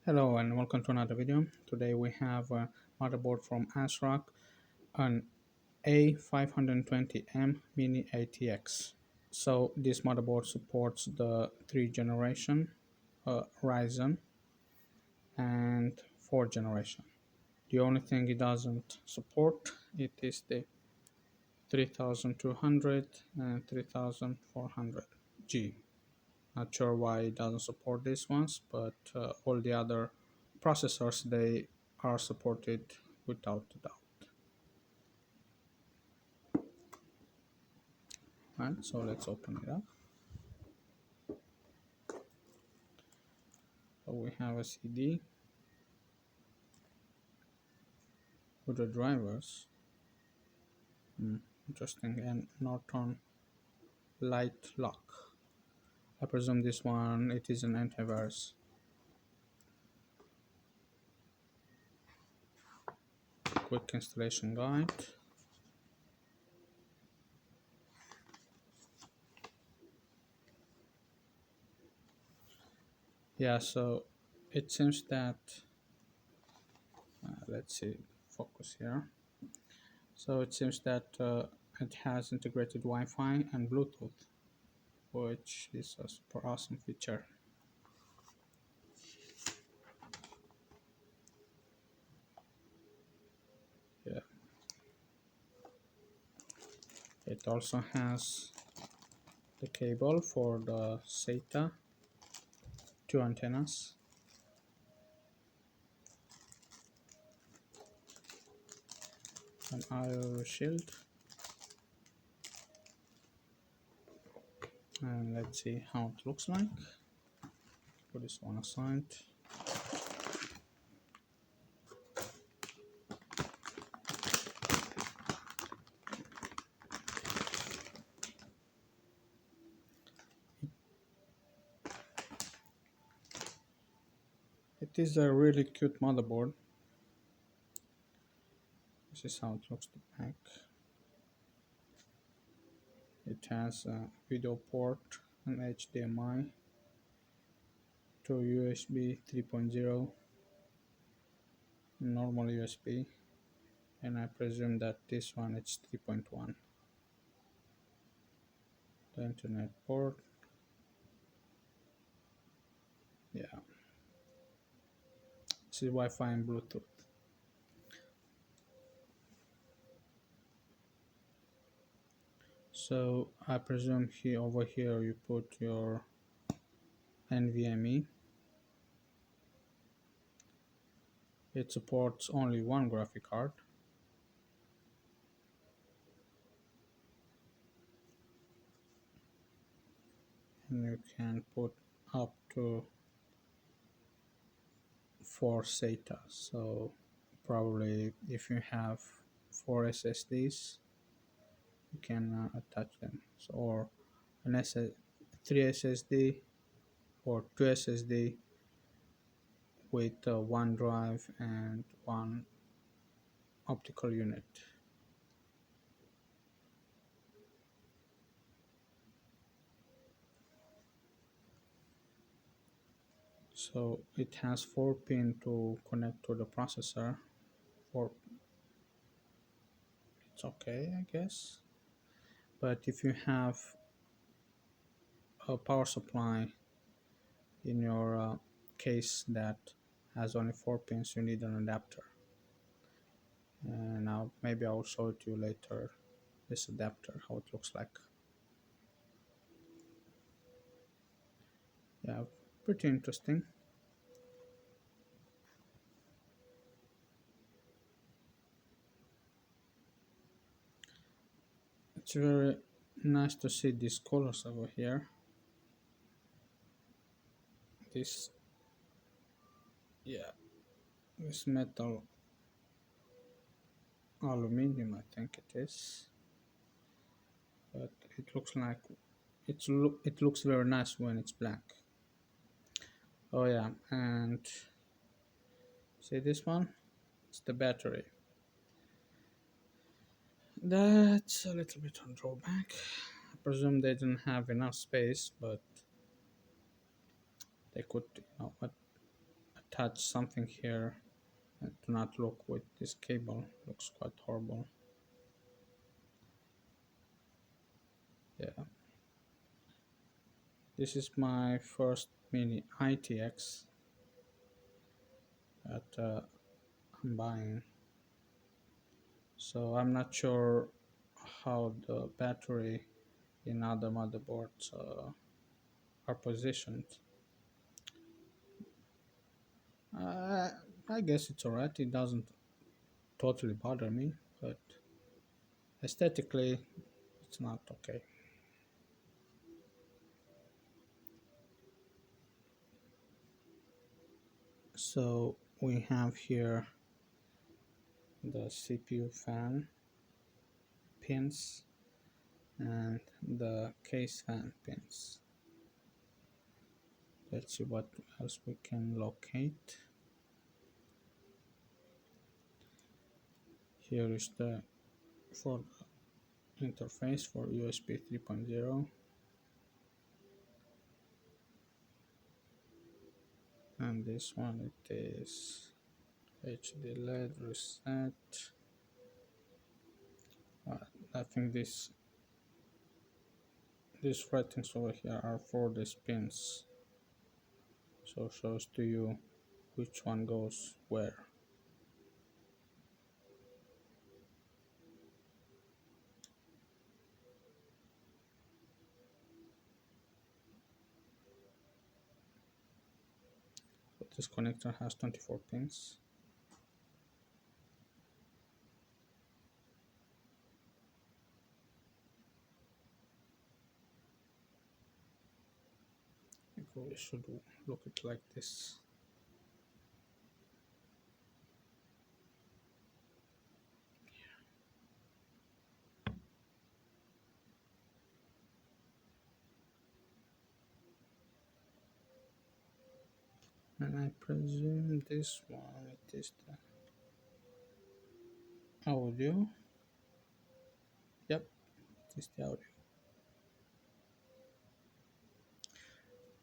Hello and welcome to another video. Today we have a motherboard from ASRock, an A520M mini-ITX. So this motherboard supports the 3 generation Ryzen and 4 generation. The only thing it doesn't support it is the 3200 and 3400G. Not sure why it doesn't support these ones, but all the other processors they are supported without a doubt. Right, so let's open it up. So we have a CD with the drivers. Interesting, and Norton Light Lock. I presume this one it is an antivirus. Quick installation guide. Yeah, so it seems that let's see, focus here. So it seems that it has integrated Wi-Fi and Bluetooth, which is a super awesome feature. Yeah, it also has the cable for the SATA, 2 antennas, an IO shield, and let's see how it looks like. Put this one aside. It is a really cute motherboard. This is how it looks the back. It has a video port, an HDMI to USB 3.0, normal USB, and I presume that this one is 3.1. The internet port, yeah, this is Wi-Fi and Bluetooth. So I presume here over here you put your NVMe. It supports only one graphic card. And you can put up to 4 SATA. So probably if you have 4 SSDs, you can attach them. So, or an 3 SSD or 2 SSD with one drive and one optical unit. So it has 4 pin to connect to the processor. 4, it's okay, I guess. But if you have a power supply in your case that has only 4 pins, you need an adapter. And now maybe I'll show it to you later, this adapter, how it looks like. Yeah, pretty interesting. It's very nice to see these colors over here. This, yeah, this metal aluminum, I think it is, but it looks like it looks very nice when it's black. Oh yeah, and see this one, it's the battery. That's a little bit on drawback. I presume they didn't have enough space, but they could, attach touch something here and do not look with this cable. Looks quite horrible. Yeah, this is my first mini ITX that I'm buying, so I'm not sure how the battery in other motherboards are positioned. uh, I guess it's alright. It doesn't totally bother me, but aesthetically it's not okay. So we have here the CPU fan pins and the case fan pins. Let's see what else we can locate. Here is the for interface for USB 3.0, and this one it is HD LED reset. uh, I think these ratings over here are for the pins, so shows to you which one goes where. So this connector has 24 pins. I think we should look it like this. And I presume this one it is the audio. Yep, it is the audio.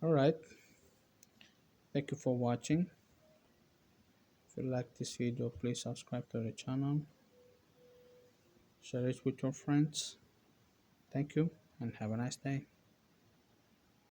Alright, thank you for watching. If you like this video, please subscribe to the channel, share it with your friends. Thank you and have a nice day.